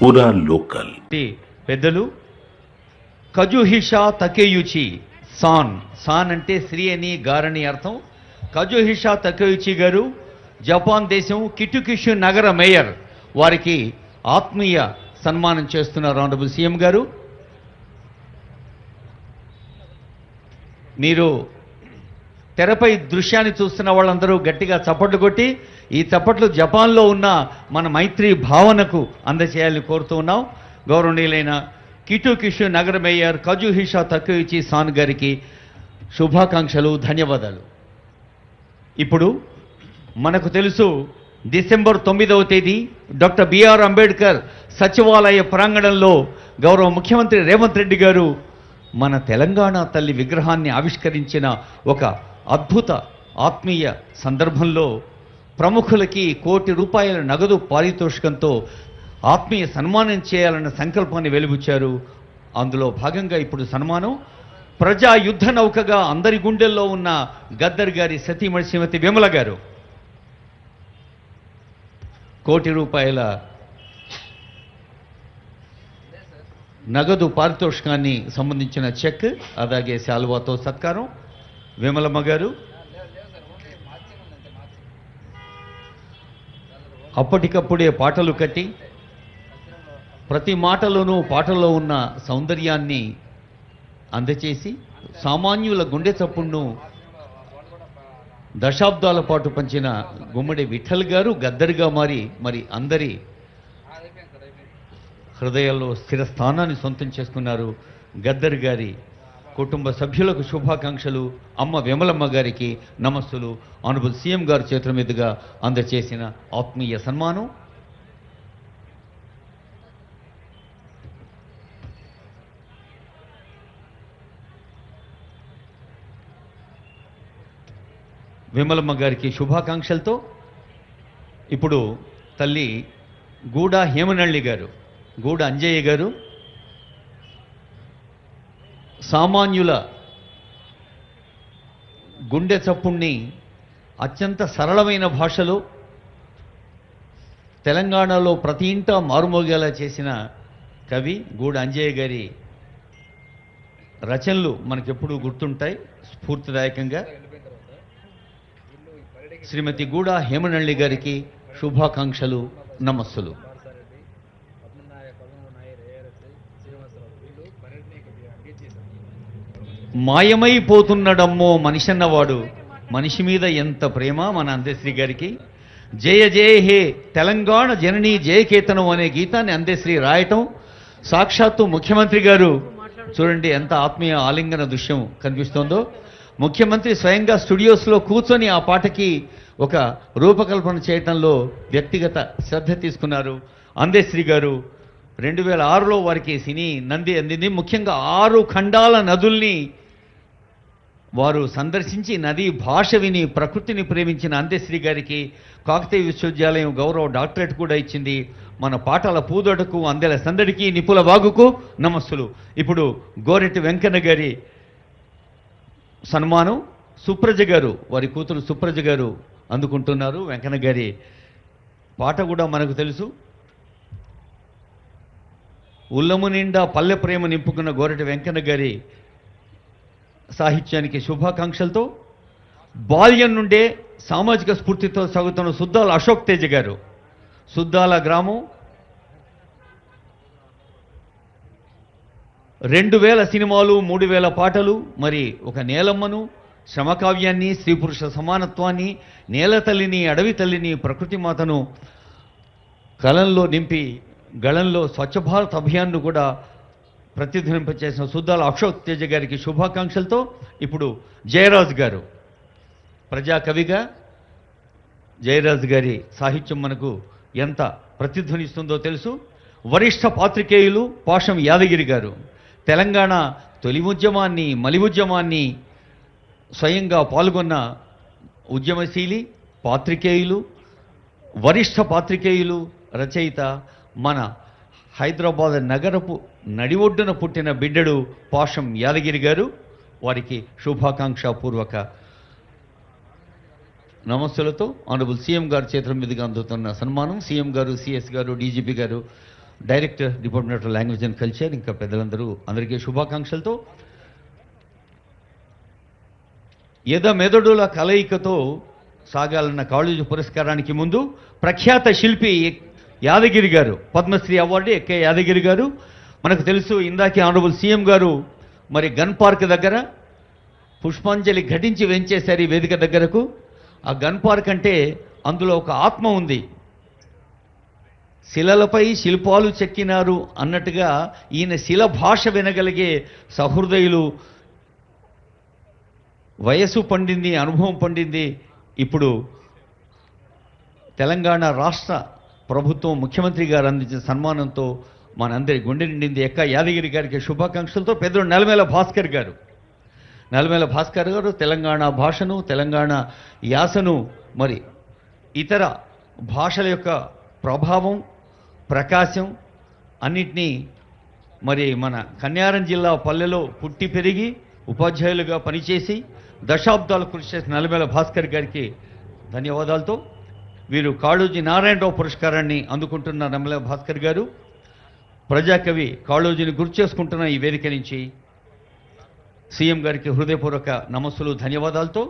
పూరా లోకల్ పెద్దలు కజుహిషా తకేయుచి సాన్ అంటే శ్రీ అని గారని అర్థం. కజుహిషా తకేయుచి గారు జపాన్ దేశం కిటుకిషు నగర మేయర్, వారికి ఆత్మీయ సన్మానం చేస్తున్నారు ఆనరబుల్ సీఎం గారు. మీరు తెరపై దృశ్యాన్ని చూస్తున్న వాళ్ళందరూ గట్టిగా చప్పట్లు కొట్టి ఈ చప్పట్లు జపాన్లో ఉన్న మన మైత్రి భావనకు అందచేయాలని కోరుతూ ఉన్నాం. గౌరవనీయులైన కిటుకిషు నగర మేయర్ కజుహిషా తకేయుచి సాన్ గారికి శుభాకాంక్షలు, ధన్యవాదాలు. ఇప్పుడు మనకు తెలుసు డిసెంబర్ 9వ తేదీ డాక్టర్ బిఆర్ అంబేద్కర్ సచివాలయ ప్రాంగణంలో గౌరవ ముఖ్యమంత్రి రేవంత్ రెడ్డి గారు మన తెలంగాణ తల్లి విగ్రహాన్ని ఆవిష్కరించిన ఒక అద్భుత ఆత్మీయ సందర్భంలో ప్రముఖులకి ₹1 కోటి నగదు పారితోషికంతో ఆత్మీయ సన్మానం చేయాలన్న సంకల్పాన్ని వెలుబుచ్చారు. అందులో భాగంగా ఇప్పుడు సన్మానం ప్రజా యుద్ధ నౌకగా అందరి గుండెల్లో ఉన్న గద్దర్ గారి సతీమణి శ్రీమతి విమల గారు ₹1 కోటి నగదు పారితోషికాన్ని సంబంధించిన చెక్, అలాగే శాలువాతో సత్కారం. విమలమ్మ గారు అప్పటికప్పుడే పాటలు కట్టి ప్రతి మాటలోనూ పాటల్లో ఉన్న సౌందర్యాన్ని అందచేసి సామాన్యుల గుండె చప్పుడును దశాబ్దాల పాటు పంచిన గుమ్మడి విఠల్ గారు గద్దర్గా మరి అందరి హృదయాల్లో స్థిర స్థానాన్ని సొంతం చేసుకున్నారు. గద్దర్ గారి కుటుంబ సభ్యులకు శుభాకాంక్షలు. అమ్మ విమలమ్మ గారికి నమస్సులు. ఆనరబుల్ సీఎం గారి చేతుల మీదుగా అందచేసిన ఆత్మీయ సన్మానం. విమలమ్మ గారికి శుభాకాంక్షలతో ఇప్పుడు తల్లి గూడ హేమనల్లి గారు, గూడ అంజయ్య గారు సామాన్యుల గుండె చప్పుణ్ణి అత్యంత సరళమైన భాషలో తెలంగాణలో ప్రతి ఇంట మారుమోగేలా చేసిన కవి గూడ అంజయ్య గారి రచనలు మనకెప్పుడూ గుర్తుంటాయి స్ఫూర్తిదాయకంగా. శ్రీమతి గూడ హేమనల్లి గారికి శుభాకాంక్షలు, నమస్సులు. మాయమైపోతున్నడమ్మో మనిషన్నవాడు, మనిషి మీద ఎంత ప్రేమ మన అందశ్రీ గారికి. జయ జయ హే తెలంగాణ జననీ జయకేతనం అనే గీతాన్ని అందశ్రీ రాయటం, సాక్షాత్తు ముఖ్యమంత్రి గారు చూడండి ఎంత ఆత్మీయ ఆలింగన దృశ్యం కనిపిస్తోందో. ముఖ్యమంత్రి స్వయంగా స్టూడియోస్లో కూర్చొని ఆ పాటకి ఒక రూపకల్పన చేయటంలో వ్యక్తిగత శ్రద్ధ తీసుకున్నారు. అందశ్రీ గారు 2006లో వారికి సినీ నంది అందింది. ముఖ్యంగా 6 ఖండాల నదుల్ని వారు సందర్శించి నదీ భాష విని ప్రకృతిని ప్రేమించిన అందశ్రీ గారికి కాకతీయ విశ్వవిద్యాలయం గౌరవ డాక్టరేట్ కూడా ఇచ్చింది. మన పాటల పూదొడకు, అందెల సందడికి, నిపుల వాగుకు నమస్సులు. ఇప్పుడు గోరెట్టి వెంకన్న గారి సన్మానం సుప్రజ గారు, వారి కూతురు సుప్రజ గారు అందుకుంటున్నారు. వెంకన్న గారి పాట కూడా మనకు తెలుసు. ఉల్లము నిండా పల్లె ప్రేమ నింపుకున్న గోరెటి వెంకన్న గారి సాహిత్యానికి శుభాకాంక్షలతో బాల్యం నుండే సామాజిక స్ఫూర్తితో సాగుతున్న సుద్దాల అశోక్ తేజ గారు, సుద్దాల గ్రామం 2000 సినిమాలు, 3000 పాటలు, మరి ఒక నేలమ్మను, శ్రమకావ్యాన్ని, స్త్రీ పురుష సమానత్వాన్ని, నేల తల్లిని, అడవి తల్లిని, ప్రకృతి మాతను కలంలో నింపి గళంలో స్వచ్ఛ భారత్ అభియాన్ను కూడా ప్రతిధ్వనింపచేసిన సుద్దాల అశోక్ తేజ గారికి శుభాకాంక్షలతో ఇప్పుడు జయరాజ్ గారు, ప్రజాకవిగా జయరాజ్ గారి సాహిత్యం మనకు ఎంత ప్రతిధ్వనిస్తుందో తెలుసు. వరిష్ఠ పాత్రికేయులు పాషం యాదగిరి గారు తెలంగాణ తొలి ఉద్యమాన్ని, మలి ఉద్యమాన్ని స్వయంగా పాల్గొన్న ఉద్యమశీలి పాత్రికేయులు, వరిష్ఠ పాత్రికేయులు, రచయిత, మన హైదరాబాద్ నగరపు నడి ఒడ్డున పుట్టిన బిడ్డడు పాషం యాదగిరి గారు. వారికి శుభాకాంక్షాపూర్వక నమస్సులతో ఆనరబుల్ సీఎం గారి చేతుల మీదుగా అందుతున్న సన్మానం. సీఎం గారు, సిఎస్ గారు, డీజీపీ గారు, director department of language and culture, ఇంకా పెద్దలందరూ అందరికీ శుభాకాంక్షలతో మెదడుల కలయికతో సాగాలన్న కాళోజీ పురస్కారానికి ముందు ప్రఖ్యాత శిల్పి యాదగిరి గారు, పద్మశ్రీ అవార్డు ఎక్కే యాదగిరి గారు, మనకు తెలుసు ఇందాకే ఆనరబుల్ సీఎం గారు మరి గన్ పార్క్ దగ్గర పుష్పాంజలి ఘటించి వెంచేశారు ఈ వేదిక దగ్గరకు. ఆ గన్ పార్క్ అంటే అందులో ఒక ఆత్మ ఉంది. శిలలపై శిల్పాలు చెక్కినారు అన్నట్టుగా ఈయన శిల భాష వినగలిగే సహృదయులు. వయసు పండింది, అనుభవం పండింది. ఇప్పుడు తెలంగాణ రాష్ట్ర ప్రభుత్వం ముఖ్యమంత్రి గారు అందించిన సన్మానంతో మనందరి గుండె నిండింది. యాదగిరి గారికి శుభాకాంక్షలతో పెద్దలు నల్లమేల భాస్కర్ గారు తెలంగాణ భాషను, తెలంగాణ యాసను, మరి ఇతర భాషల యొక్క ప్రభావం, ప్రకాశం అన్నిటినీ మరి మన కన్యారం జిల్లా పల్లెలో పుట్టి పెరిగి ఉపాధ్యాయులుగా పనిచేసి దశాబ్దాలు కృషి చేసిన నల్లమేల భాస్కర్ గారికి ధన్యవాదాలతో వీరు కాళోజీ నారాయణరావు పురస్కారాన్ని అందుకుంటున్న నల్లమేల భాస్కర్ గారు ప్రజాకవి కాళోజీని గుర్తు చేసుకుంటున్న ఈ వేదిక నుంచి సీఎం గారికి హృదయపూర్వక నమస్సులు, ధన్యవాదాలతో